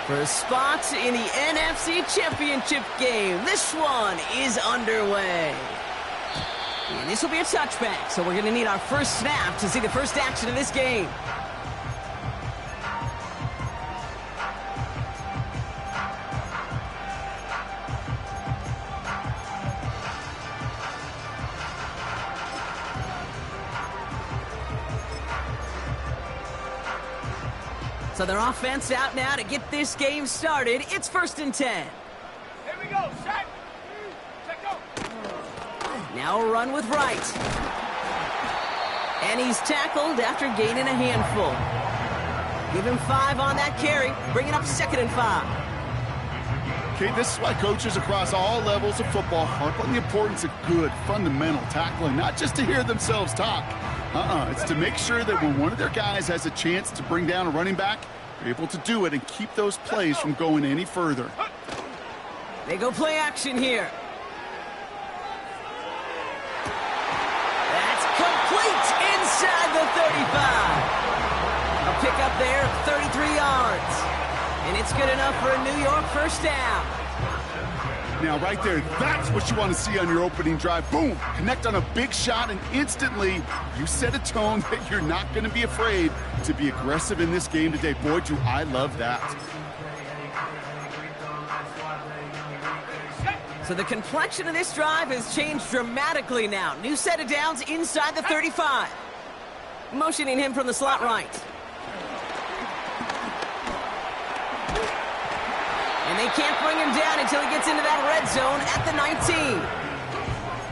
For a spot in the NFC Championship game, this one is underway. And this will be a touchback, so we're going to need our first snap to see the first action of this game. So their offense out now to get this game started. It's 1st and 10. Here we go, set. Check go. Now a run with Wright. And he's tackled after gaining a handful. Give him 5 on that carry. Bring it up 2nd and 5. Okay, this is why coaches across all levels of football harp on the importance of good, fundamental tackling, not just to hear themselves talk. It's to make sure that when one of their guys has a chance to bring down a running back, they're able to do it and keep those plays from going any further. They go play action here. That's complete inside the 35. A pickup there of 33 yards. And it's good enough for a New York first down. Now, right there, that's what you want to see on your opening drive. Boom! Connect on a big shot, and instantly you set a tone that you're not going to be afraid to be aggressive in this game today. Boy, do I love that. So the complexion of this drive has changed dramatically now. New set of downs inside the 35. Motioning him from the slot right. And they can't bring him down until he gets into that red zone at the 19.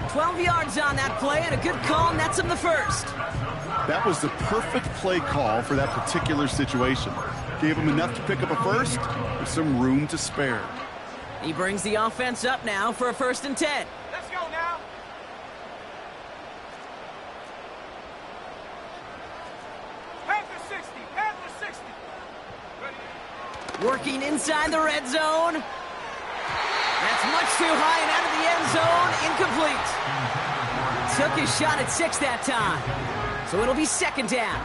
12 yards on that play and a good call nets him the first. That was the perfect play call for that particular situation. Gave him enough to pick up a first with some room to spare. He brings the offense up now for a 1st and 10. Let's go now. Panther 60, Panther 60. Ready. Working inside the red zone. That's much too high and out of the end zone. Incomplete. Took his shot at 6 that time. So it'll be 2nd down.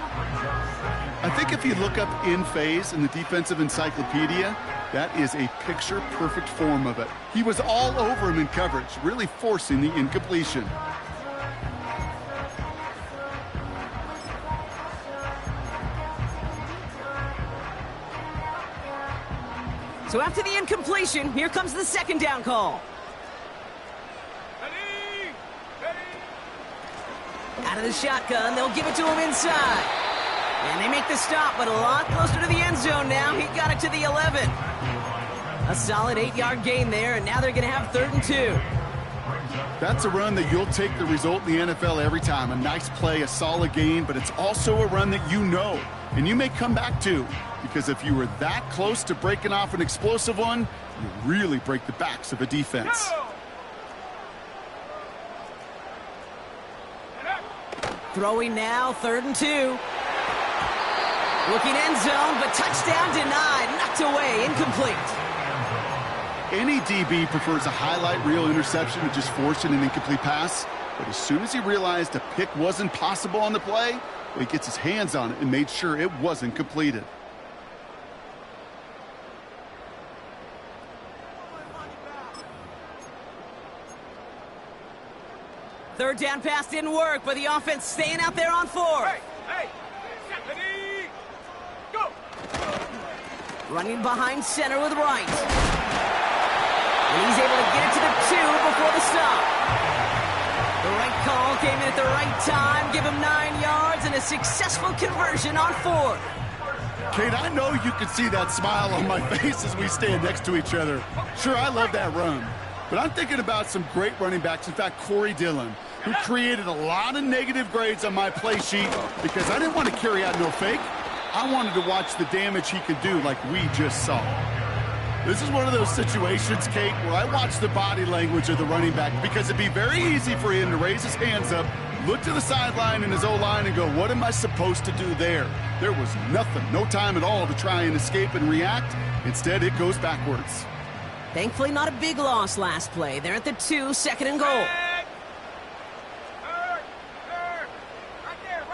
I think if you look up in phase in the defensive encyclopedia, that is a picture-perfect form of it. He was all over him in coverage, really forcing the incompletion. So after the incompletion, here comes the 2nd down call. Ready. Ready. Out of the shotgun, they'll give it to him inside. And they make the stop, but a lot closer to the end zone now. He got it to the 11. A solid 8-yard gain there, and now they're going to have 3rd and 2. That's a run that you'll take the result in the NFL every time. A nice play, a solid gain, but it's also a run that you know, and you may come back to. Because if you were that close to breaking off an explosive one, you really break the backs of a defense. Go. Throwing now, 3rd and 2. Looking end zone, but touchdown denied. Knocked away, incomplete. Any DB prefers a highlight reel interception to just forcing an incomplete pass. But as soon as he realized a pick wasn't possible on the play, well, he gets his hands on it and made sure it wasn't completed. Third down pass didn't work, but the offense staying out there on 4th. Hey. Ready. Go. Running behind center with Wright. And he's able to get it to the 2 before the stop. The right call came in at the right time, give him 9 yards and a successful conversion on 4th. Kate, I know you can see that smile on my face as we stand next to each other. Sure, I love that run. But I'm thinking about some great running backs. In fact, Corey Dillon, who created a lot of negative grades on my play sheet because I didn't want to carry out no fake. I wanted to watch the damage he could do like we just saw. This is one of those situations, Kate, where I watch the body language of the running back because it'd be very easy for him to raise his hands up, look to the sideline in his O-line and go, what am I supposed to do there? There was nothing, no time at all to try and escape and react. Instead, it goes backwards. Thankfully, not a big loss last play. They're at the 2, 2nd and goal. Right there.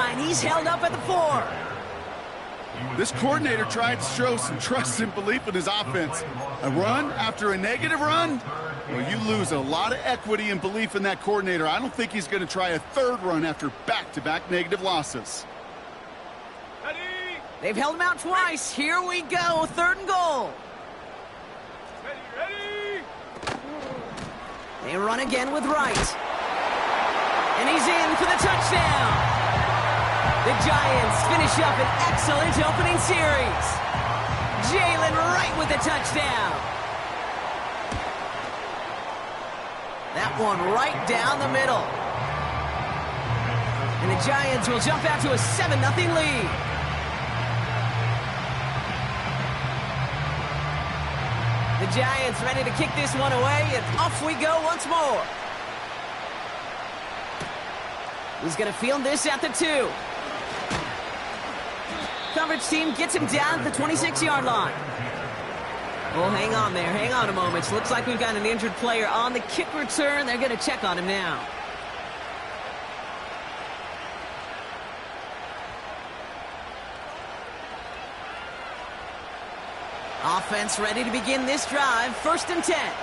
line. He's held up at the 4. This coordinator tried to show some trust and belief in his offense. A run after a negative run? Well, you lose a lot of equity and belief in that coordinator. I don't think he's going to try a third run after back-to-back negative losses. Ready? They've held him out twice. Here we go. 3rd and goal. Ready? They run again with Wright. And he's in for the touchdown. The Giants finish up an excellent opening series. Jalen Wright with the touchdown. That one right down the middle. And the Giants will jump out to a 7-0 lead. The Giants ready to kick this one away, and off we go once more. He's going to field this at the 2. Coverage team gets him down at the 26-yard line. Oh, hang on there. Hang on a moment. Looks like we've got an injured player on the kick return. They're going to check on him now. Offense ready to begin this drive. 1st and 10.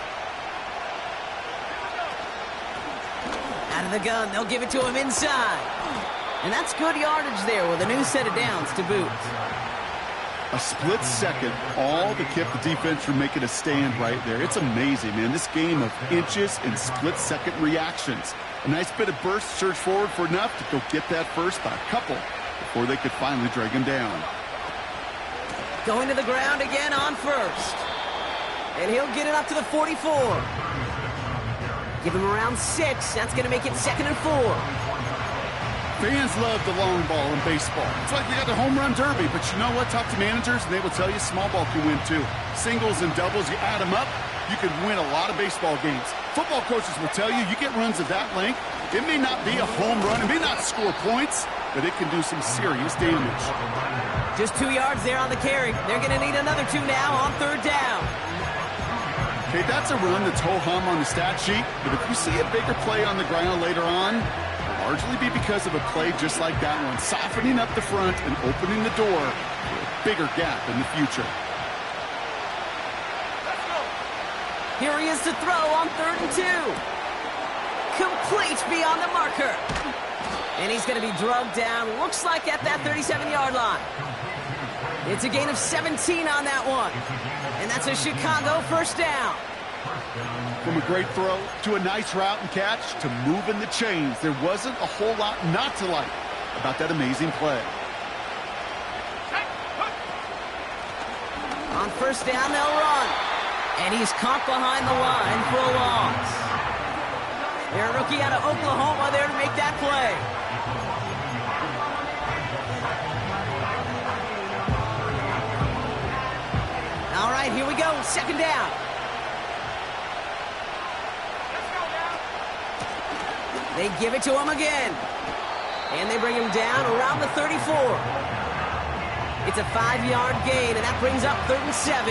Out of the gun. They'll give it to him inside. And that's good yardage there with a new set of downs to boot. A split second, all to keep the defense from making a stand right there. It's amazing, man. This game of inches and split-second reactions. A nice bit of burst, surge forward for enough to go get that first by a couple before they could finally drag him down. Going to the ground again on 1st. And he'll get it up to the 44. Give him around 6. That's going to make it 2nd and 4. Fans love the long ball in baseball. It's like they got the home run derby, but you know what? Talk to managers, and they will tell you small ball can win too. Singles and doubles, you add them up, you can win a lot of baseball games. Football coaches will tell you, you get runs of that length, it may not be a home run, it may not score points, but it can do some serious damage. Just 2 yards there on the carry. They're going to need another 2 now on 3rd down. Okay, that's a run that's ho-hum on the stat sheet, but if you see a bigger play on the ground later on, largely be because of a play just like that one, softening up the front and opening the door for a bigger gap in the future. Here he is to throw on 3rd and 2. Complete beyond the marker. And he's going to be drugged down, looks like at that 37-yard line. It's a gain of 17 on that one. And that's a Chicago 1st down. From a great throw to a nice route and catch to moving the chains, there wasn't a whole lot not to like about that amazing play. On 1st down, they'll run. And he's caught behind the line for a loss. Their rookie out of Oklahoma there to make that play. All right, here we go. 2nd down. They give it to him again. And they bring him down around the 34. It's a 5-yard gain, and that brings up 3rd and 7.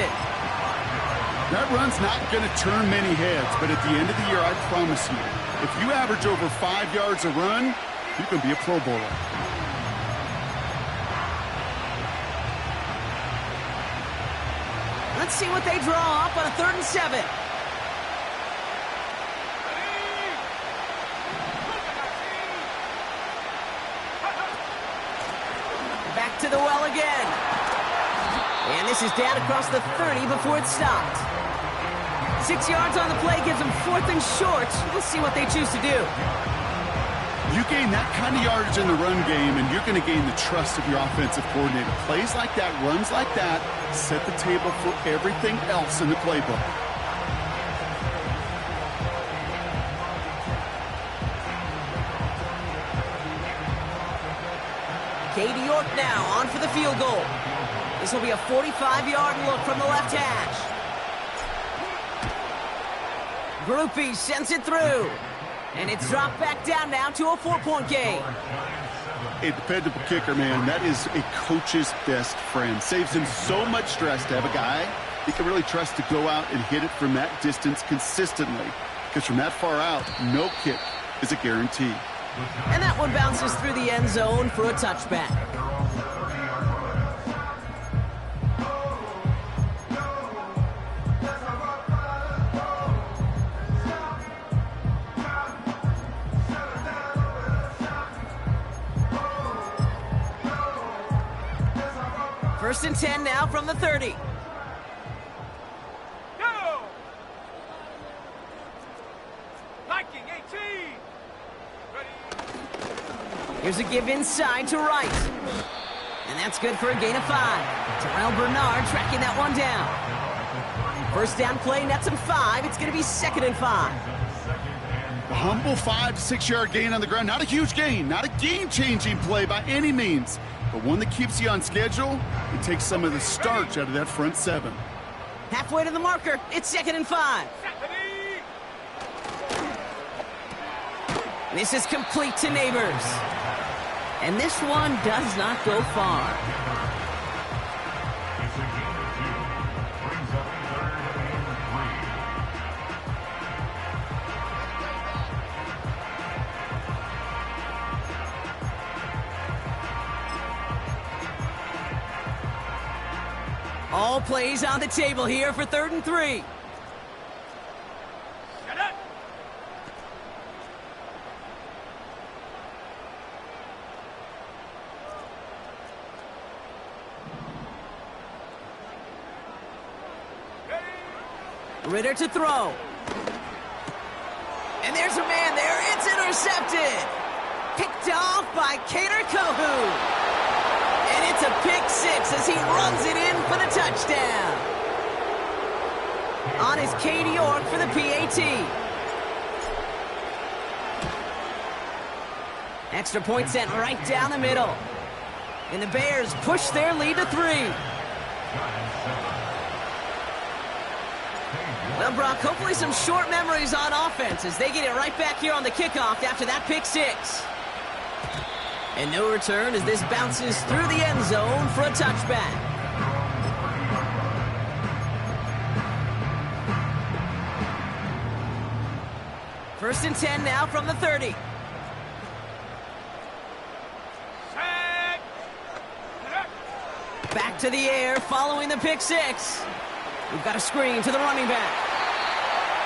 That run's not going to turn many heads, but at the end of the year, I promise you, if you average over 5 yards a run, you can be a Pro Bowler. Let's see what they draw up on a 3rd and 7. Back to the well again. And this is down across the 30 before it's stopped. 6 yards on the play gives them 4th and short. We'll see what they choose to do. You gain that kind of yardage in the run game, and you're going to gain the trust of your offensive coordinator. Plays like that, runs like that, set the table for everything else in the playbook. Katie York now on for the field goal. This will be a 45-yard look from the left hash. Groupie sends it through. And it's dropped back down now to a 4-point game. A dependable kicker, man. That is a coach's best friend. Saves him so much stress to have a guy he can really trust to go out and hit it from that distance consistently. Because from that far out, no kick is a guarantee. And that one bounces through the end zone for a touchback. First and 10 now from the 30. Go! Liking 18. Ready? Here's a give inside to Wright. And that's good for a gain of 5. Terrell Bernard tracking that one down. First down play, nets him 5. It's going to be 2nd and 5. A humble 5 to 6 yard gain on the ground. Not a huge gain, not a game-changing play by any means, but one that keeps you on schedule and takes some of the starch out of that front 7. Halfway to the marker, it's 2nd and 5. This is complete to Neighbors. And this one does not go far. All plays on the table here for 3rd and 3. Get it! Ritter to throw. And there's a man there. It's intercepted. Picked off by Cater Kohu. And it's a pick 6 as he runs it in for the touchdown. On is Cade York for the PAT. Extra point sent right down the middle. And the Bears push their lead to 3. Well, Brock, hopefully some short memories on offense as they get it right back here on the kickoff after that pick 6. And no return as this bounces through the end zone for a touchback. First and 10 now from the 30. Back to the air following the pick 6. We've got a screen to the running back.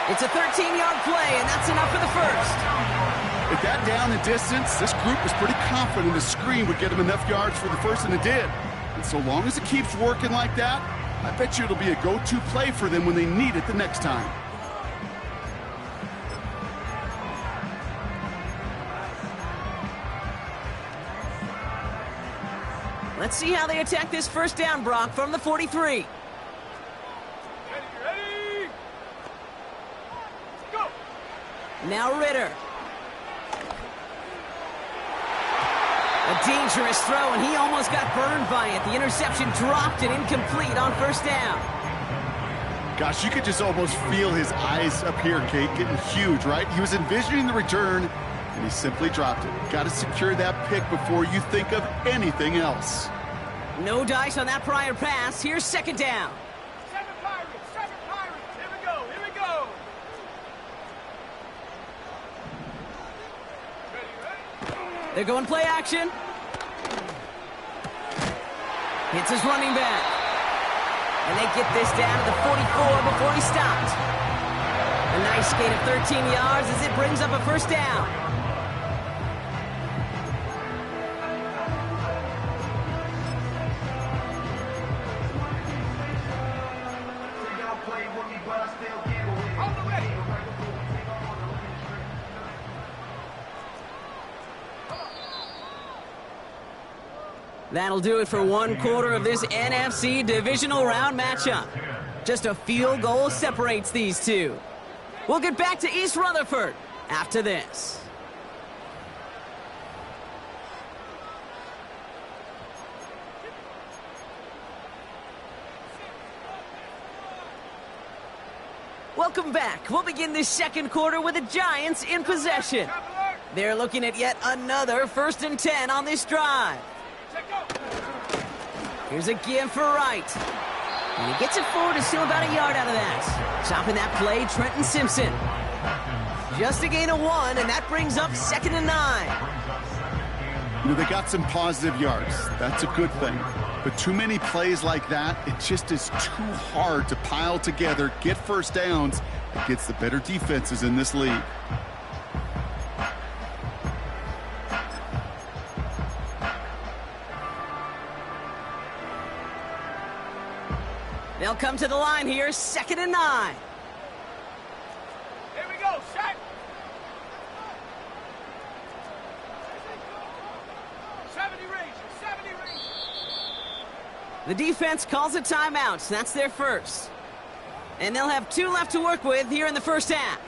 It's a 13-yard play, and that's enough for the first. With that down and distance, this group was pretty confident the screen would get them enough yards for the first, and it did. And so long as it keeps working like that, I bet you it'll be a go-to play for them when they need it the next time. Let's see how they attack this first down, Brock, from the 43. Ready? Go! Now Ritter. A dangerous throw, and he almost got burned by it. The interception dropped and incomplete on first down. Gosh, you could just almost feel his eyes up here, Kate, getting huge, right? He was envisioning the return, and he simply dropped it. Got to secure that pick before you think of anything else. No dice on that prior pass. Here's 2nd down. 7 Pirates! 7 Pirates! Here we go! Here we go! Ready? They're going play action. Hits his running back. And they get this down to the 44 before he stopped. A nice gain of 13 yards as it brings up a first down. On the ready! That'll do it for one quarter of this NFC divisional round matchup. Just a field goal separates these two. We'll get back to East Rutherford after this. Welcome back. We'll begin this second quarter with the Giants in possession. They're looking at yet another 1st and 10 on this drive. Here's a give for Wright. And he gets it forward to steal about a yard out of that. Chopping that play, Trenton Simpson. Just a gain of 1, and that brings up 2nd and 9. You know, they got some positive yards. That's a good thing. But too many plays like that, it just is too hard to pile together, get first downs against the better defenses in this league. They'll come to the line here, 2nd and 9. Here we go, set. 70 range, 70 range. The defense calls a timeout, so that's their first. And they'll have 2 left to work with here in the first half.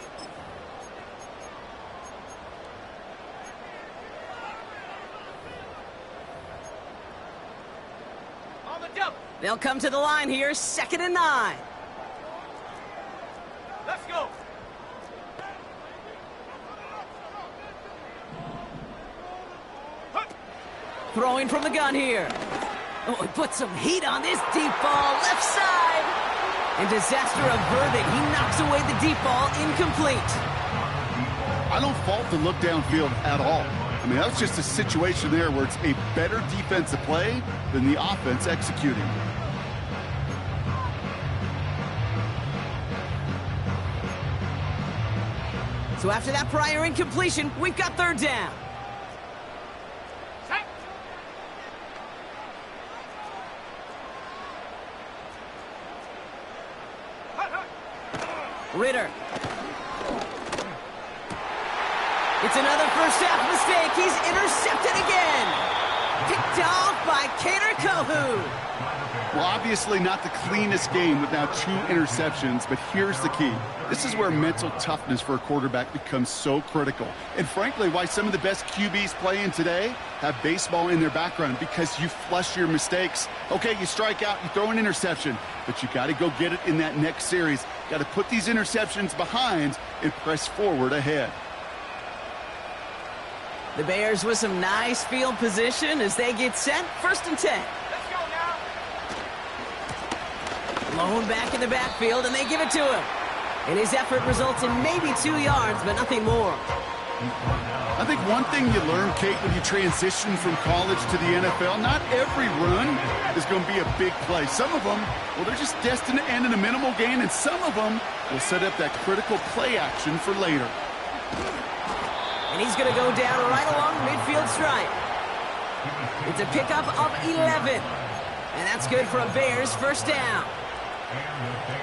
On the double. They'll come to the line here, 2nd and 9. Let's go. Throwing from the gun here. Oh, he put some heat on this deep ball, left side. And disaster averted. He knocks away the deep ball, incomplete. I don't fault the look downfield at all. I mean, that's just a situation there where it's a better defensive play than the offense executing. So after that prior incompletion, we've got 3rd down. Set. Hut, hut. Ritter. It's another first half mistake. He's intercepted again. Picked off by Kader Kohu. Well, obviously not the cleanest game with now 2 interceptions, but here's the key. This is where mental toughness for a quarterback becomes so critical. And frankly, why some of the best QBs playing today have baseball in their background, because you flush your mistakes. Okay, you strike out, you throw an interception, but you got to go get it in that next series. Got to put these interceptions behind and press forward ahead. The Bears with some nice field position as they get set. 1st and 10. Let's go now. Blown back in the backfield, and they give it to him. And his effort results in maybe 2 yards, but nothing more. I think one thing you learn, Kate, when you transition from college to the NFL, not every run is going to be a big play. Some of them, well, they're just destined to end in a minimal gain, and some of them will set up that critical play action for later. And he's going to go down right along the midfield stripe. It's a pickup of 11. And that's good for a Bears 1st down.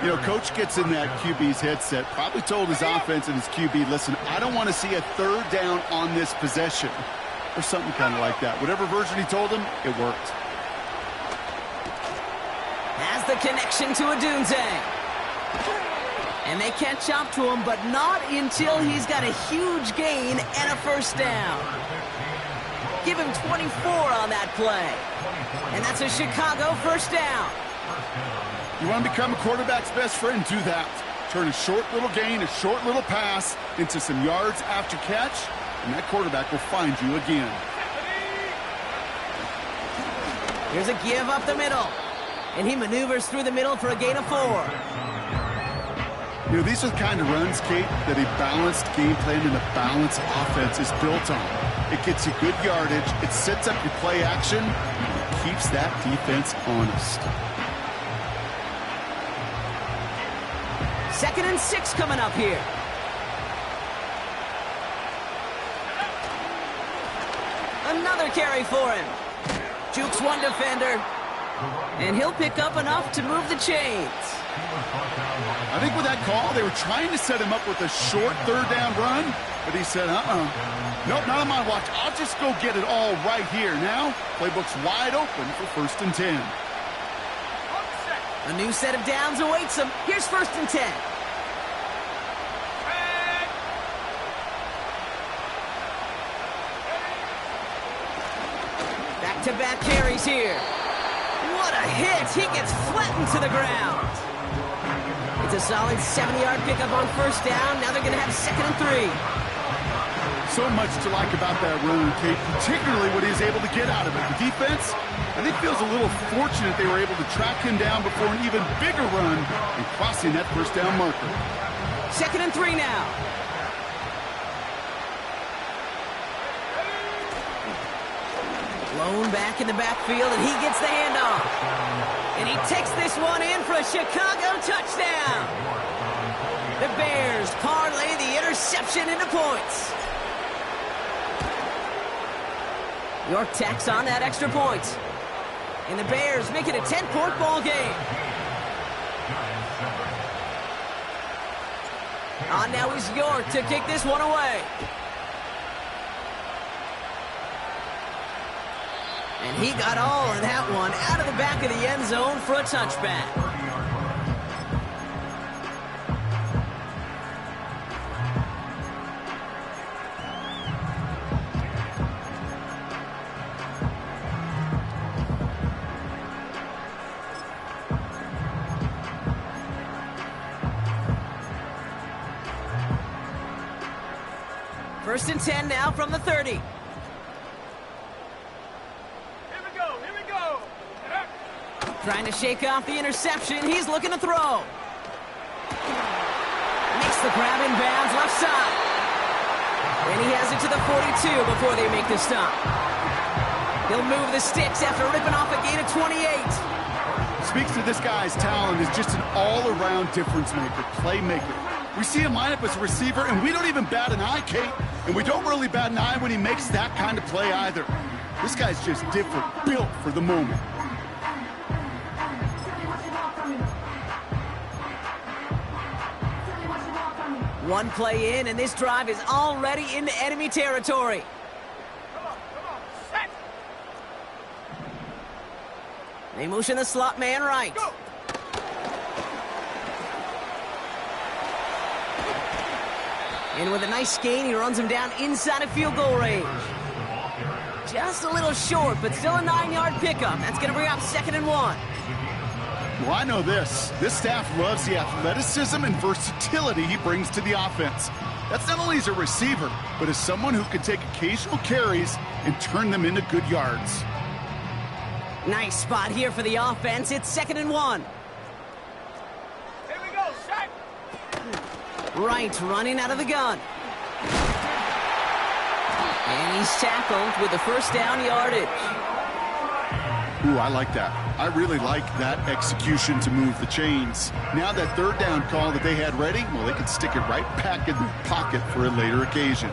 You know, Coach gets in that QB's headset, probably told his offense and his QB, listen, I don't want to see a 3rd down on this possession, or something kind of like that. Whatever version he told him, it worked. Has the connection to Odunze. And they catch up to him, but not until he's got a huge gain and a 1st down. Give him 24 on that play. And that's a Chicago 1st down. You want to become a quarterback's best friend? Do that. Turn a short little gain, a short little pass into some yards after catch, and that quarterback will find you again. Here's a give up the middle. And he maneuvers through the middle for a gain of 4. You know, these are the kind of runs, Kate, that a balanced game plan and a balanced offense is built on. It gets you good yardage, it sets up your play action, and it keeps that defense honest. 2nd and 6 coming up here. Another carry for him. Jukes one defender. And he'll pick up enough to move the chains. I think with that call, they were trying to set him up with a short 3rd down run, but he said, nope, not on my watch. I'll just go get it all right here. Now, playbook's wide open for 1st and 10. A new set of downs awaits him. Here's 1st and 10. Back-to-back carries here. What a hit! He gets flattened to the ground. It's a solid 70-yard pickup on 1st down. Now they're going to have 2nd and 3. So much to like about that run, Kate, particularly what he was able to get out of it. The defense, I think, feels a little fortunate they were able to track him down before an even bigger run and crossing that 1st down marker. 2nd and 3 now. Blown back in the backfield, and he gets the handoff. And he takes this one in for a Chicago touchdown. The Bears parlay the interception into points. York tacks on that extra point. And the Bears make it a 10-point ball game. On now is York to kick this one away. And he got all of that one out of the back of the end zone for a touchback. First and 10 now from the 30. Trying to shake off the interception. He's looking to throw. Makes the grab in bounds left side. And he has it to the 42 before they make the stop. He'll move the sticks after ripping off a gain of 28. Speaks to this guy's talent as just an all-around difference maker, playmaker. We see him line up as a receiver, and we don't even bat an eye, Kate. And we don't really bat an eye when he makes that kind of play either. This guy's just different, built for the moment. One play in, and this drive is already into enemy territory. Come on, set. They motion the slot man right. Go. And with a nice gain, he runs him down inside of field goal range. Just a little short, but still a 9-yard pickup. That's going to bring up 2nd and 1. Well, I know this. This staff loves the athleticism and versatility he brings to the offense. That's not only as a receiver, but as someone who can take occasional carries and turn them into good yards. Nice spot here for the offense. It's 2nd and 1. Here we go, set. Wright running out of the gun. And he's tackled with the first down yardage. Ooh, I like that. I really like that execution to move the chains. Now that 3rd down call that they had ready, well, they can stick it right back in the pocket for a later occasion.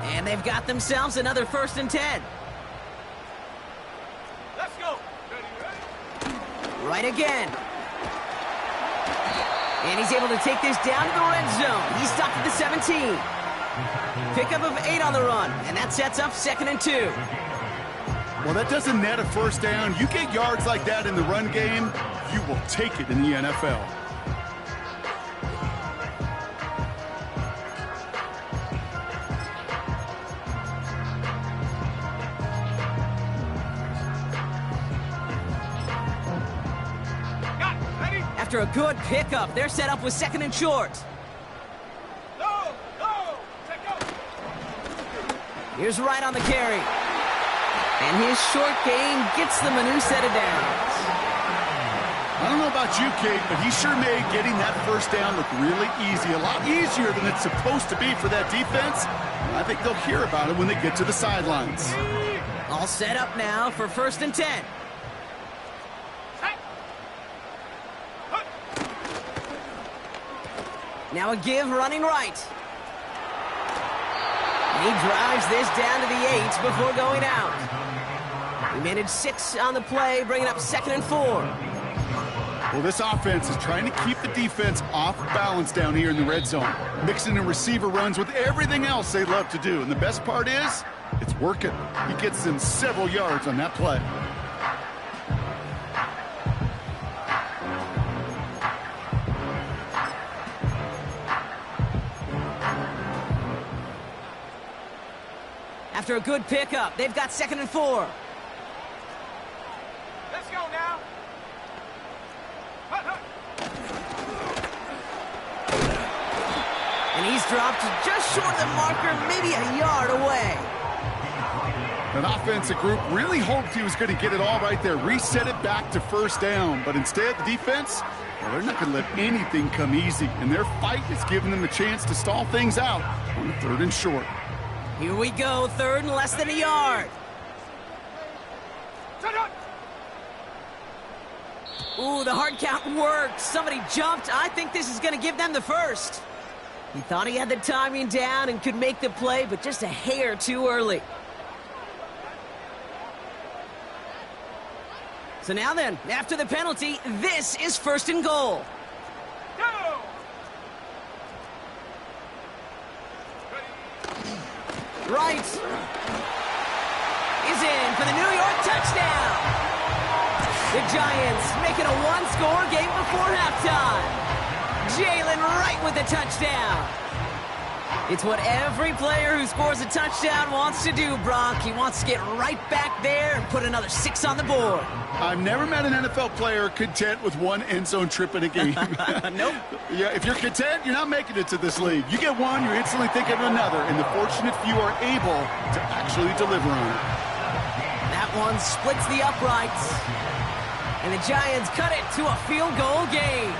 And they've got themselves another 1st and 10. Let's go. Ready. Right again. And he's able to take this down to the red zone. He's stopped at the 17. Pickup of 8 on the run, and that sets up 2nd and 2. Well, that doesn't net a first down. You get yards like that in the run game, you will take it in the NFL. After a good pickup, they're set up with 2nd and short. Go. Go. Here's Wright on the carry. And his short gain gets them a new set of downs. I don't know about you, Kate, but he sure made getting that first down look really easy. A lot easier than it's supposed to be for that defense. I think they'll hear about it when they get to the sidelines. All set up now for 1st and 10. Now a give running right. And he drives this down to the 8 before going out. He managed 6 on the play, bringing up 2nd and 4. Well, this offense is trying to keep the defense off balance down here in the red zone, mixing in receiver runs with everything else they love to do. And the best part is, it's working. He gets them several yards on that play. After a good pickup, they've got 2nd and 4. Let's go now. And he's dropped just short of the marker, maybe a yard away. An offensive group really hoped he was going to get it all right there, reset it back to 1st down. But instead, the defense, Well, they're not going to let anything come easy, and their fight is giving them a chance to stall things out on 3rd and short. Here we go, 3rd and less than a yard. Ooh, the hard count worked. Somebody jumped. I think this is going to give them the first. He thought he had the timing down and could make the play, but just a hair too early. So now then, after the penalty, this is 1st and goal. Go! Right is in for the New York touchdown. The Giants make it a one-score game before halftime. Jalen Wright with the touchdown. It's what every player who scores a touchdown wants to do, Brock. He wants to get right back there and put another 6 on the board. I've never met an NFL player content with one end zone trip in a game. Nope. Yeah, if you're content, you're not making it to this league. You get one, you're instantly thinking of another, and the fortunate few are able to actually deliver on it. That one splits the uprights. And the Giants cut it to a field goal game.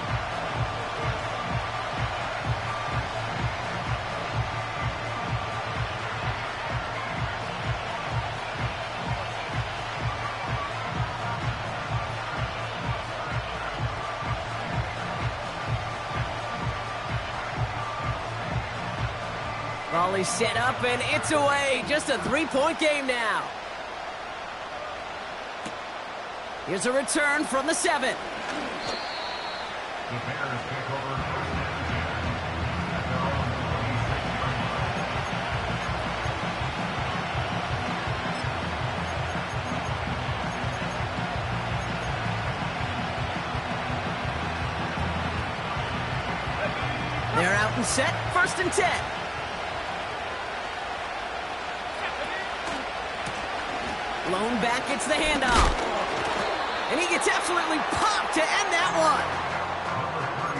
Volley set up, and it's away. Just a 3-point game now. Here's a return from the 7. They're out and set. 1st and 10. Lone back gets the handoff. And he gets absolutely popped to end that one.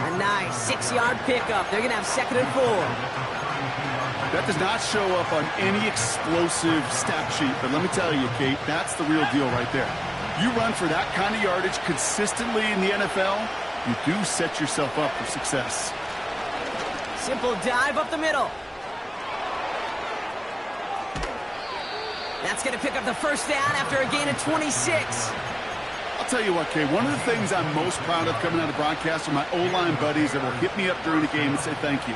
A nice 6-yard pickup. They're going to have 2nd and 4. That does not show up on any explosive stat sheet, but let me tell you, Kate, that's the real deal right there. You run for that kind of yardage consistently in the NFL, you do set yourself up for success. Simple dive up the middle. That's going to pick up the 1st down after a gain of 26. I'll tell you what, Kay, one of the things I'm most proud of coming out of broadcast are my O-line buddies that will hit me up during the game and say thank you.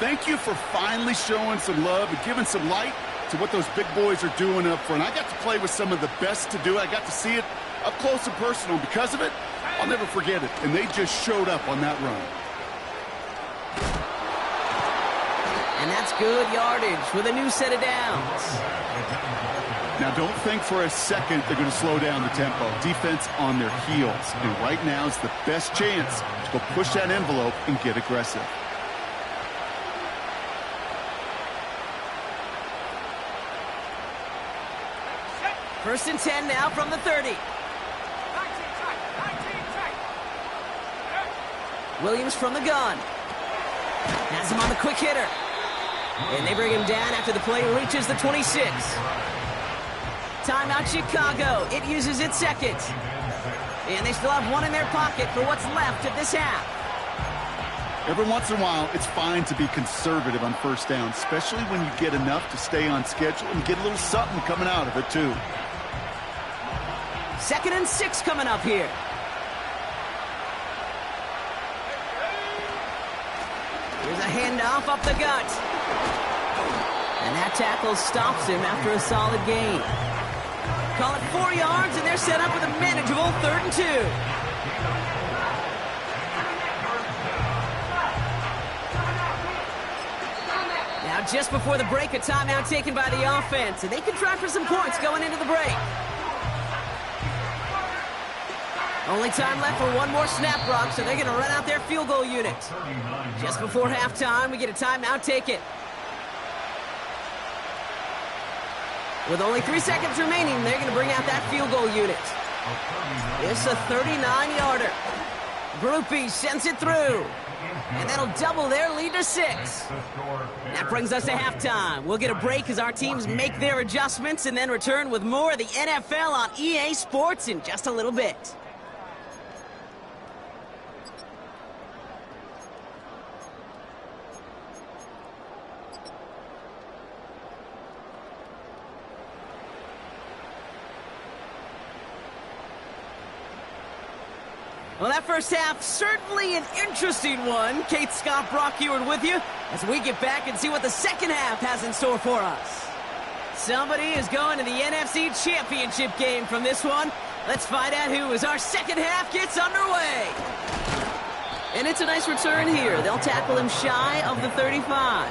Thank you for finally showing some love and giving some light to what those big boys are doing up front. I got to play with some of the best to do it. I got to see it up close and personal. Because of it, I'll never forget it. And they just showed up on that run. And that's good yardage with a new set of downs. Now, don't think for a second they're going to slow down the tempo. Defense on their heels. And right now is the best chance to go push that envelope and get aggressive. First and 10 now from the 30. Williams from the gun. Has him on the quick hitter. And they bring him down after the play reaches the 26. Timeout Chicago. It uses its 2nd. And they still have one in their pocket for what's left of this half. Every once in a while, it's fine to be conservative on 1st down, especially when you get enough to stay on schedule and get a little something coming out of it, too. 2nd and 6 coming up here. Here's a handoff up the gut. And that tackle stops him after a solid gain. Call it 4 yards, and they're set up with a manageable 3rd and 2. Now, just before the break, a timeout taken by the offense, and they can try for some points going into the break. Only time left for one more snap, Brock, so they're going to run out their field goal unit. Just before halftime, we get a timeout taken. With only 3 seconds remaining, they're going to bring out that field goal unit. It's a 39-yarder. Groupie sends it through. And that'll double their lead to 6. That brings us to halftime. We'll get a break as our teams make their adjustments and then return with more of the NFL on EA Sports in just a little bit. Well, that first half, certainly an interesting one. Kate, Scott, Brock Ewart with you as we get back and see what the second half has in store for us. Somebody is going to the NFC Championship game from this one. Let's find out who as our second half gets underway. And it's a nice return here. They'll tackle him shy of the 35.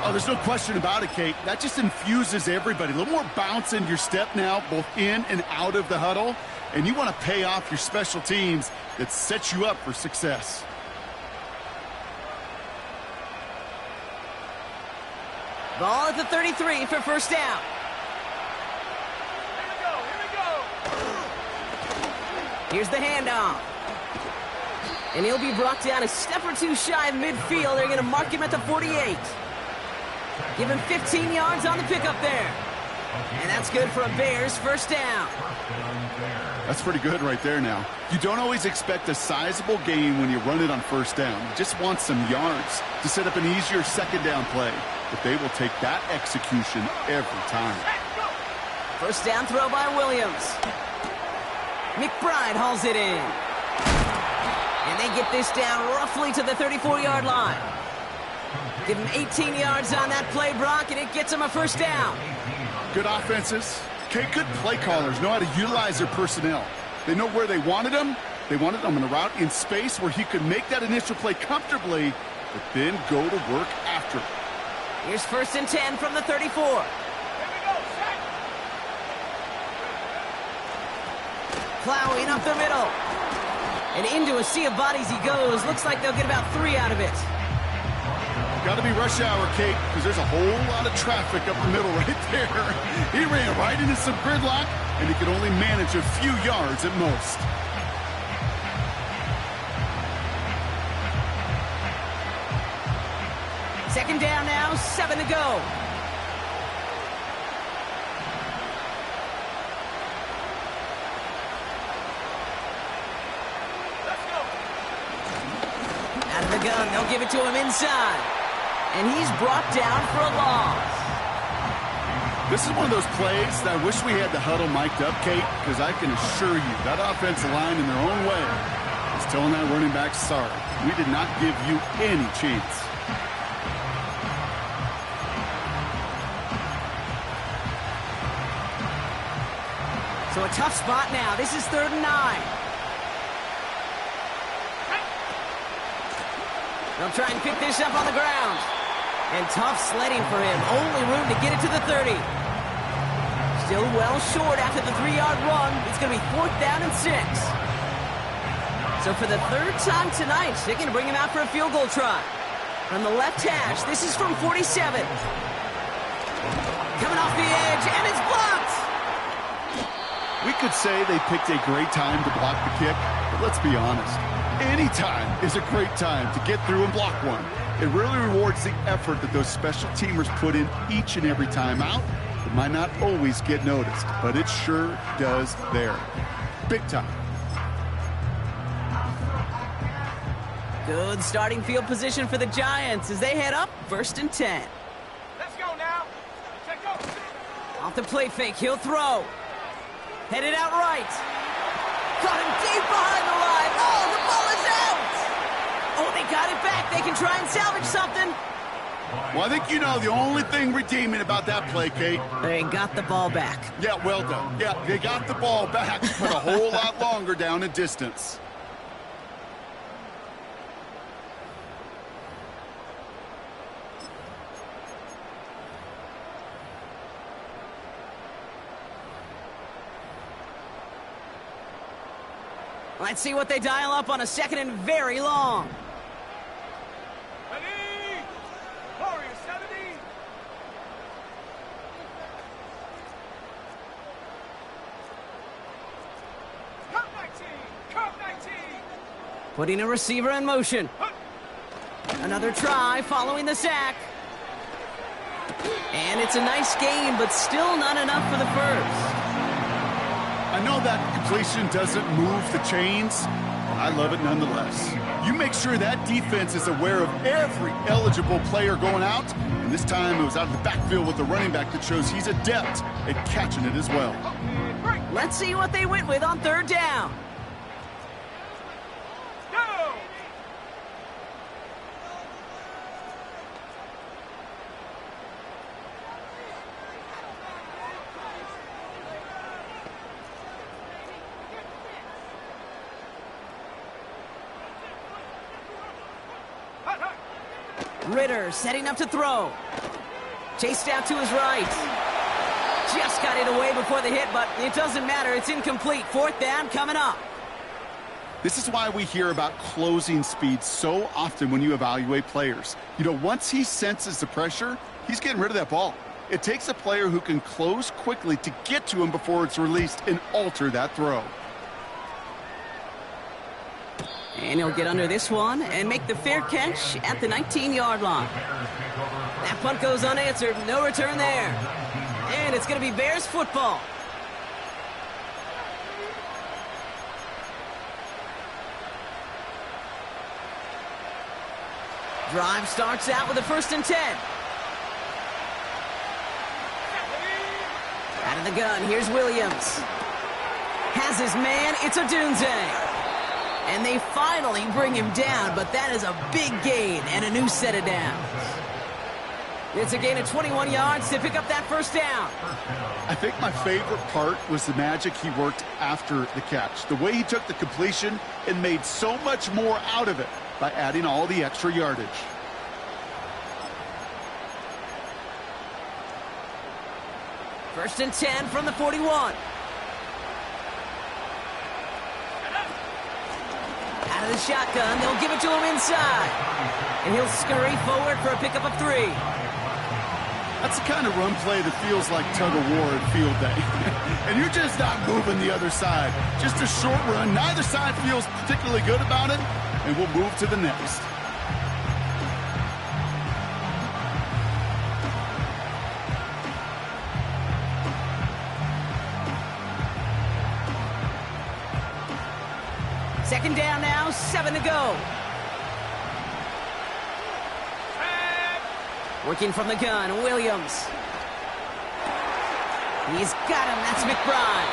Oh, there's no question about it, Kate. That just infuses everybody. A little more bounce in your step now, both in and out of the huddle. And you want to pay off your special teams that sets you up for success. Ball at the 33 for first down. Here we go. Here's the handoff. And he'll be brought down a step or two shy of midfield. They're going to mark him at the 48. Give him 15 yards on the pickup there. And that's good for a Bears first down. That's pretty good right there now. You don't always expect a sizable gain when you run it on first down. You just want some yards to set up an easier second down play. But they will take that execution every time. First down throw by Williams. McBride hauls it in. And they get this down roughly to the 34-yard line. Give him 18 yards on that play, Brock, and it gets him a first down. Good offenses. Okay, good play callers know how to utilize their personnel. They know where they wanted them. They wanted them in a route in space where he could make that initial play comfortably, but then go to work after it. Here's first and 10 from the 34. Here we go, set. Plowing up the middle. And into a sea of bodies he goes. Looks like they'll get about 3 out of it. Got to be rush hour, Kate, because there's a whole lot of traffic up the middle right there. He ran right into some gridlock, and he could only manage a few yards at most. Second down now, 7 to go. Let's go. Out of the gun, they'll give it to him inside. And he's brought down for a loss. This is one of those plays that I wish we had the huddle mic'd up, Kate, because I can assure you that offensive line in their own way is telling that running back, sorry, we did not give you any chance. So a tough spot now. This is 3rd and 9. They'll try and pick this up on the ground. And tough sledding for him. Only room to get it to the 30. Still well short after the 3-yard run. It's going to be 4th down and 6. So for the 3rd time tonight, they're going to bring him out for a field goal try. From the left hash, this is from 47. Coming off the edge, and it's blocked! We could say they picked a great time to block the kick, but let's be honest. Any time is a great time to get through and block one. It really rewards the effort that those special teamers put in each and every time out. It might not always get noticed, but it sure does there. Big time. Good starting field position for the Giants as they head up 1st and 10. Let's go now. Check go. Off the play fake, he'll throw. Headed out right. Got him deep behind the line. Oh, the ball is out! Oh, they got it back. They can try and salvage something. Well, I think you know the only thing redeeming about that play, Kate. They got the ball back. Yeah, well done. Yeah, they got the ball back, but a whole lot longer down in distance. Let's see what they dial up on a 2nd and very long. Ready? Warrior 70. Come 19. Come 19. Putting a receiver in motion. Another try following the sack. And it's a nice game, but still not enough for the first. I know that completion doesn't move the chains, but I love it nonetheless. You make sure that defense is aware of every eligible player going out, and this time it was out of the backfield with the running back that shows he's adept at catching it as well. Let's see what they went with on 3rd down. Ritter setting up to throw. Chased out to his right. Just got it away before the hit, but it doesn't matter. It's incomplete. 4th down coming up. This is why we hear about closing speed so often when you evaluate players. You know, once he senses the pressure, he's getting rid of that ball. It takes a player who can close quickly to get to him before it's released and alter that throw. And he'll get under this one and make the fair catch at the 19-yard line. That punt goes unanswered. No return there. And it's going to be Bears football. Drive starts out with a 1st and 10. Out of the gun, here's Williams. Has his man, it's Odunze. And they finally bring him down, but that is a big gain and a new set of downs. It's a gain of 21 yards to pick up that 1st down. I think my favorite part was the magic he worked after the catch. The way he took the completion and made so much more out of it by adding all the extra yardage. First and 10 from the 41. Out of the shotgun, they'll give it to him inside. And he'll scurry forward for a pickup of 3. That's the kind of run play that feels like tug-of-war at field day. And you're just not moving the other side. Just a short run. Neither side feels particularly good about it, and we'll move to the next. Second down now, 7 to go. Working from the gun, Williams. He's got him, that's McBride.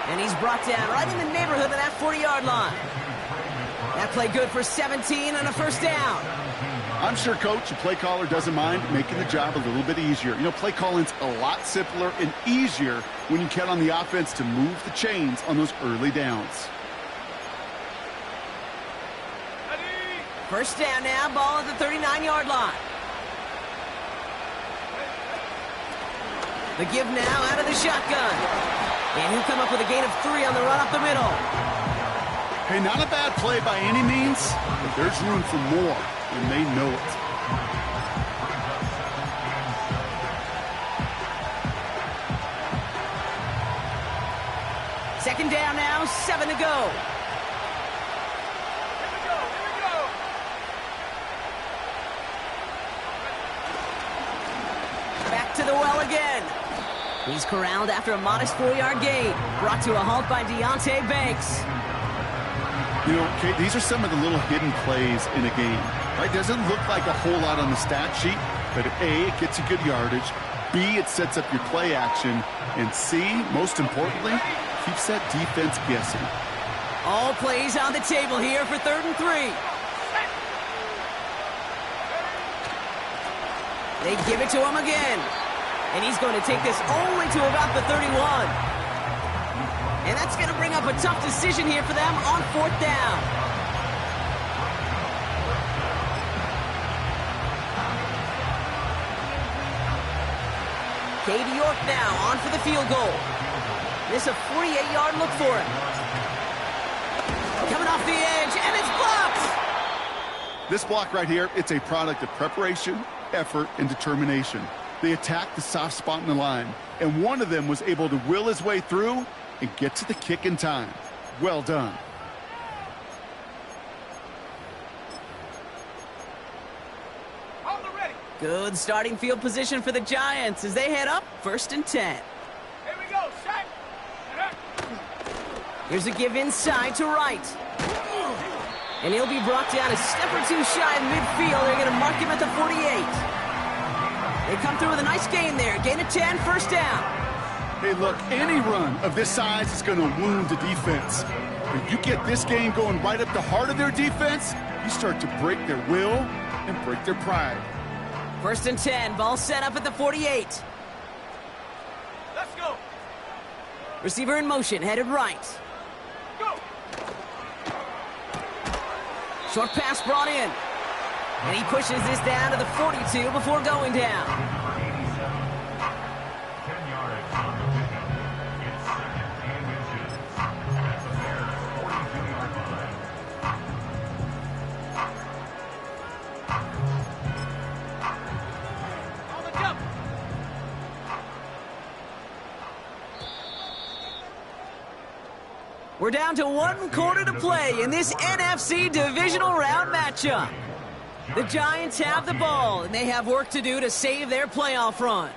And he's brought down right in the neighborhood of that 40-yard line. That play good for 17 and a 1st down. I'm sure, Coach, the play caller doesn't mind making the job a little bit easier. You know, play calling's a lot simpler and easier when you count on the offense to move the chains on those early downs. 1st down now, ball at the 39-yard line. The give now out of the shotgun. And he'll come up with a gain of 3 on the run up the middle. Hey, not a bad play by any means, but there's room for more, and they know it. Second down now, 7 to go. Back to the well again. He's corralled after a modest 4-yard gain. Brought to a halt by Deonte Banks. You know, Kate, these are some of the little hidden plays in a game. Right? Doesn't look like a whole lot on the stat sheet, but A, it gets you good yardage. B, it sets up your play action. And C, most importantly, keeps that defense guessing. All plays on the table here for 3rd and 3. They give it to him again. And he's going to take this all the way to about the 31. And that's going to bring up a tough decision here for them on 4th down. Katie York now on for the field goal. This a 48-yard look for him. Coming off the edge, and it's blocked! This block right here, it's a product of preparation, effort, and determination. They attacked the soft spot in the line, and one of them was able to will his way through and get to the kick in time. Well done. Good starting field position for the Giants as they head up 1st and 10. Here we go, set. Here's a give inside to right. And he'll be brought down a step or 2 shy of midfield. They're going to mark him at the 48. They come through with a nice gain there. Gain of 10, 1st down. Hey, look, any run of this size is going to wound the defense. If you get this game going right up the heart of their defense, you start to break their will and break their pride. 1st and 10, ball set up at the 48. Let's go. Receiver in motion, headed right. Go. Short pass brought in. And he pushes this down to the 42 before going down. 10 yards on the pickup. It's second and inches. That's a fair 42-yard line. On the jump. We're down to 1 quarter to play in this NFC divisional round matchup. The Giants have the ball, and they have work to do to save their playoff run.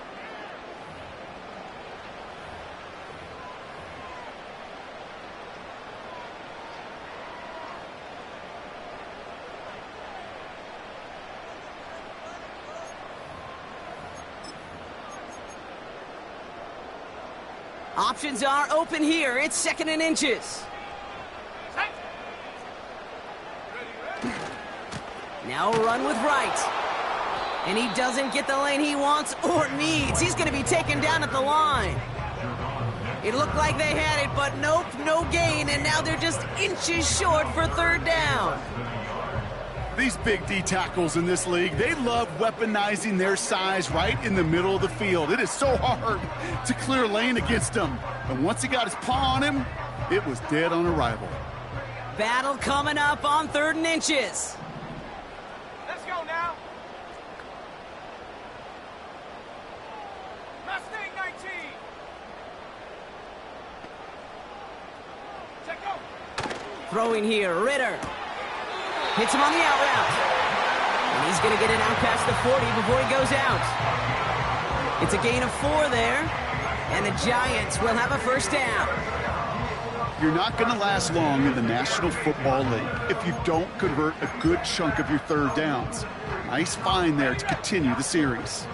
Options are open here. It's second and inches. Now a run with right. And he doesn't get the lane he wants or needs. He's going to be taken down at the line. It looked like they had it, but nope, no gain. And now they're just inches short for third down. These big D tackles in this league, they love weaponizing their size right in the middle of the field. It is so hard to clear lane against them. And once he got his paw on him, it was dead on arrival. Battle coming up on third and inches. Let's go now. Mustang 19. Check go. Throwing here, Ritter. Hits him on the out route. And he's going to get it out past the 40 before he goes out. It's a gain of 4 there. And the Giants will have a first down. You're not going to last long in the National Football League if you don't convert a good chunk of your third downs. Nice find there to continue the series.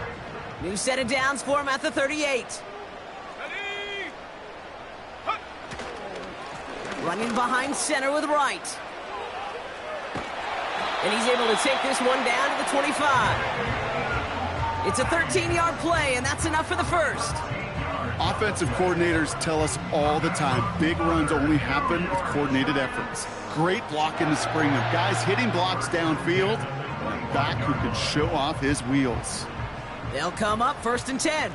New set of downs for him at the 38. Ready. Running behind center with right. And he's able to take this one down to the 25. It's a 13-yard play, and that's enough for the first. Offensive coordinators tell us all the time, big runs only happen with coordinated efforts. Great blocking to spring them. Guys hitting blocks downfield, and a back who can show off his wheels. They'll come up first and 10.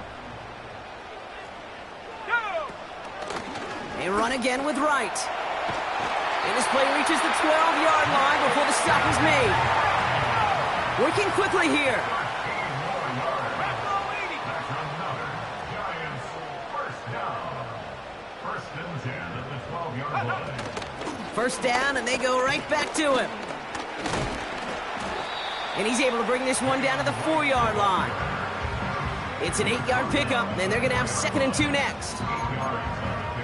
Go. They run again with right. And this play reaches the 12-yard line before the stop is made. Working quickly here. Giants first down. First and 10 at the 12-yard line. First down, and they go right back to him. And he's able to bring this one down to the 4-yard line. It's an 8-yard pickup, and they're going to have second and 2 next.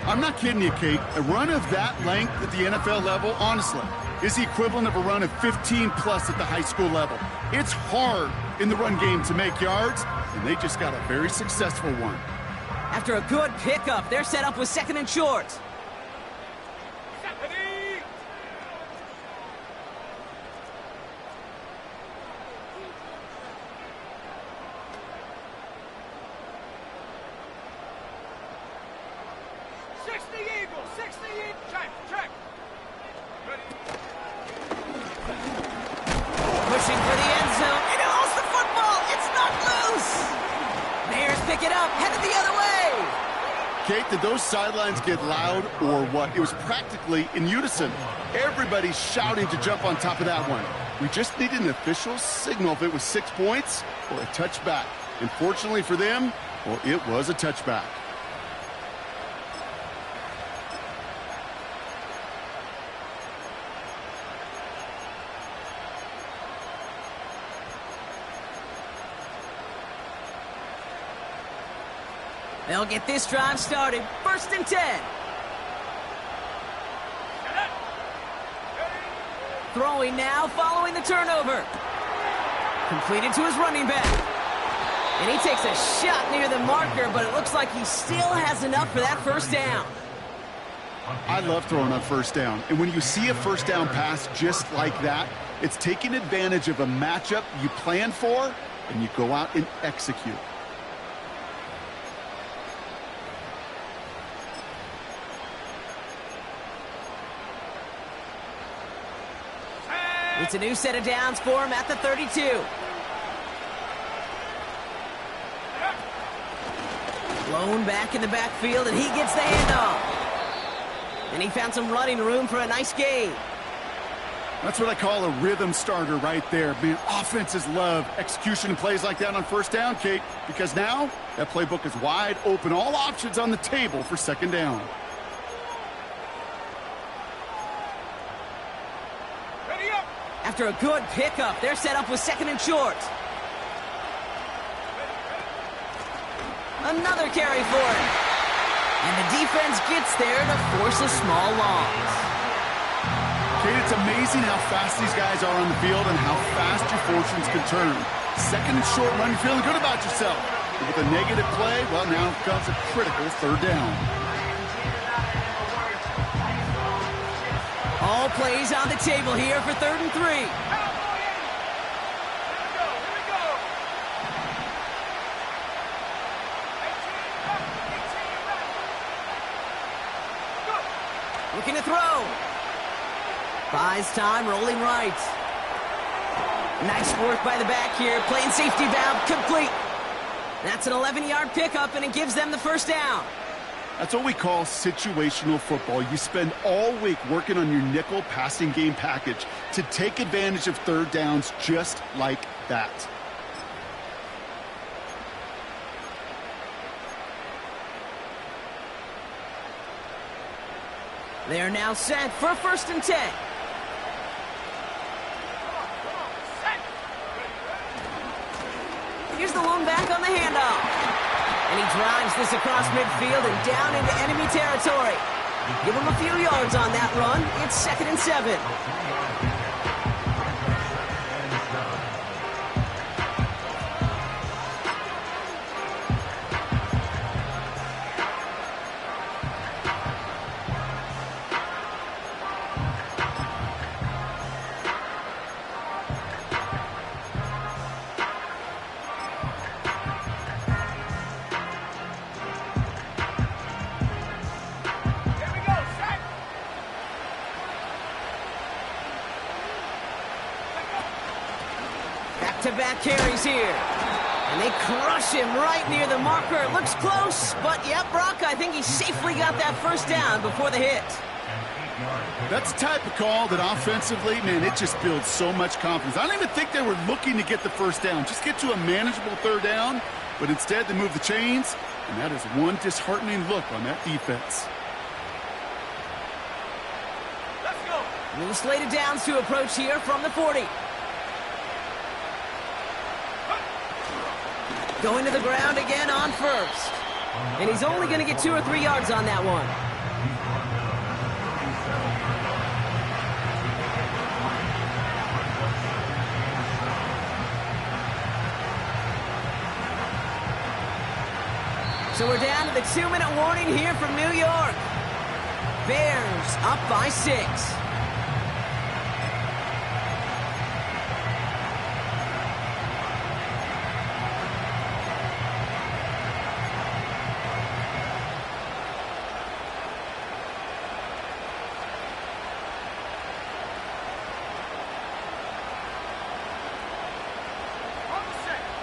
I'm not kidding you, Kate. A run of that length at the NFL level, honestly, is the equivalent of a run of 15-plus at the high school level. It's hard in the run game to make yards, and they just got a very successful one. After a good pickup, they're set up with second and short. Ready. Check. Ready. Pushing for the end zone, and he lost the football. It's not loose. Bears pick it up, headed the other way. Kate, did those sidelines get loud or what? It was practically in unison. Everybody's shouting to jump on top of that one. We just needed an official signal if it was 6 points or a touchback. And fortunately for them, well, it was a touchback. They'll get this drive started. First and 10. Throwing now, following the turnover. Completed to his running back. And he takes a shot near the marker, but it looks like he still has enough for that first down. I love throwing on first down. And when you see a first down pass just like that, it's taking advantage of a matchup you plan for, and you go out and execute. It's a new set of downs for him at the 32. Blown back in the backfield, and he gets the handoff. And he found some running room for a nice gain. That's what I call a rhythm starter right there. Man, offenses love execution and plays like that on first down, Kate, because now that playbook is wide open. All options on the table for second down. After a good pickup, they're set up with second and short. Another carry for him. And the defense gets there to force a small loss. Kate, it's amazing how fast these guys are on the field and how fast your fortunes can turn. Second and short run, you're feeling good about yourself. But with a negative play, well, now comes a critical third down. All plays on the table here for 3rd and 3. Looking to throw. Buys time, rolling right. Nice work by the back here, playing safety valve complete. That's an 11-yard pickup, and it gives them the first down. That's what we call situational football. You spend all week working on your nickel passing game package to take advantage of third downs just like that. They are now set for 1st and 10. Here's the lone back on the handoff. And he drives this across midfield and down into enemy territory. Give him a few yards on that run. It's 2nd and 7. Back-to-back carries here. And they crush him right near the marker. It looks close, but yep, Brock, I think he safely got that first down before the hit. That's the type of call that offensively, man, it just builds so much confidence. I don't even think they were looking to get the first down. Just get to a manageable third down, but instead they move the chains, and that is one disheartening look on that defense. Let's go. New slated downs to approach here from the 40. Going to the ground again on first. And he's only going to get 2 or 3 yards on that one. So we're down to the 2-minute warning here from New York. Bears up by 6.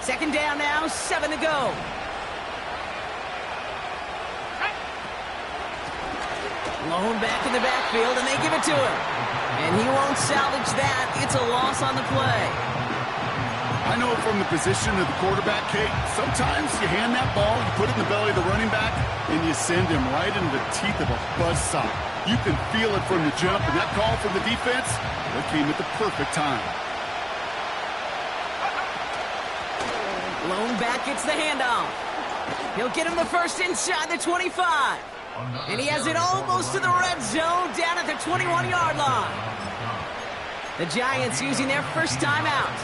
Second down now, 7 to go. Lone back in the backfield, and they give it to him. And he won't salvage that. It's a loss on the play. I know from the position of the quarterback, Kate, sometimes you hand that ball, you put it in the belly of the running back, and you send him right into the teeth of a buzzsaw. You can feel it from the jump, and that call from the defense, that came at the perfect time. Lone back gets the handoff. He'll get him the first inside the 25. And he has it almost to the red zone down at the 21-yard line. The Giants using their first timeout.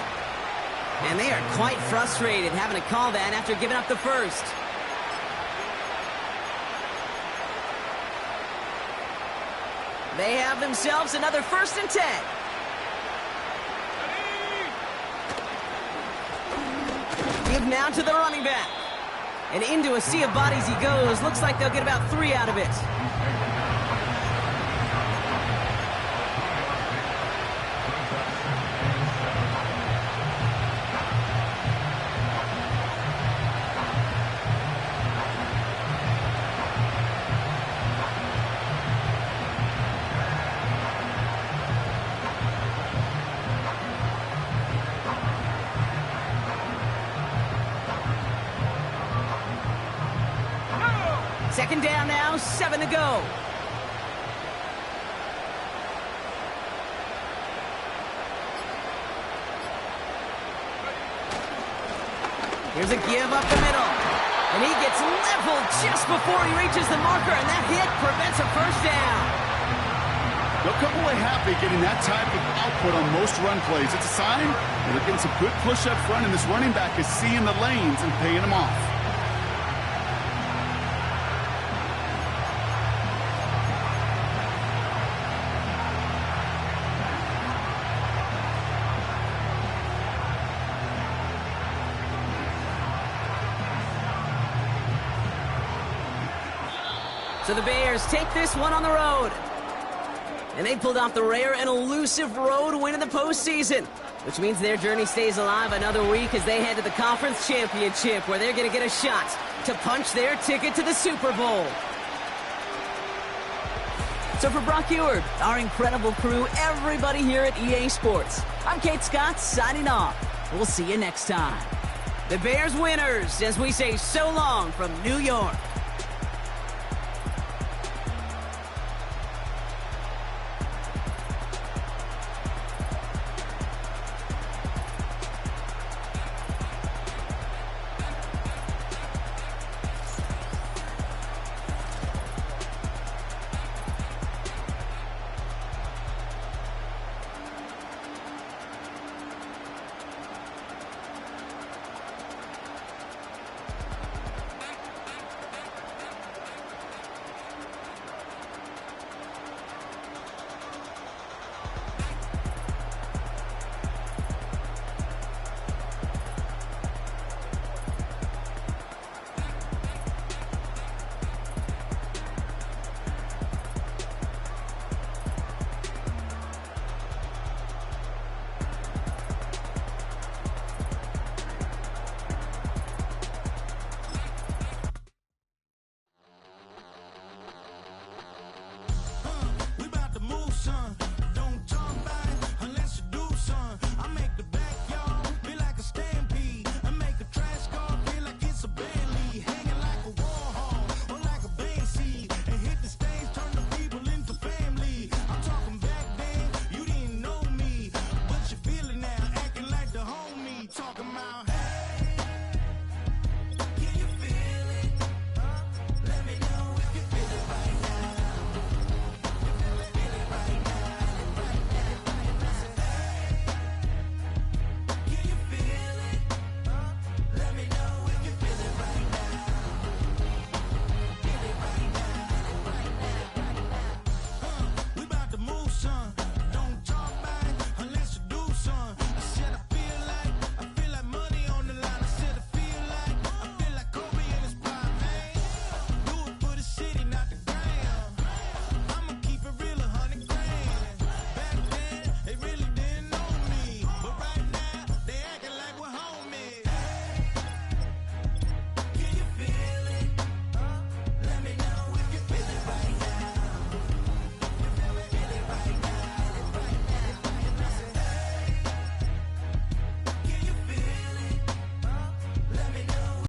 And they are quite frustrated having to call that after giving up the first. They have themselves another 1st and 10. Give now to the running back. And into a sea of bodies he goes. Looks like they'll get about 3 out of it. Second down now, 7 to go. Here's a give up the middle. And he gets leveled just before he reaches the marker, and that hit prevents a first down. They'll come away happy getting that type of output on most run plays. It's a sign that they're getting some good push up front, and this running back is seeing the lanes and paying them off. So the Bears take this one on the road. And they pulled off the rare and elusive road win in the postseason, which means their journey stays alive another week as they head to the Conference Championship, where they're going to get a shot to punch their ticket to the Super Bowl. So for Brock Eward, our incredible crew, everybody here at EA Sports, I'm Kate Scott signing off. We'll see you next time. The Bears winners, as we say so long from New York.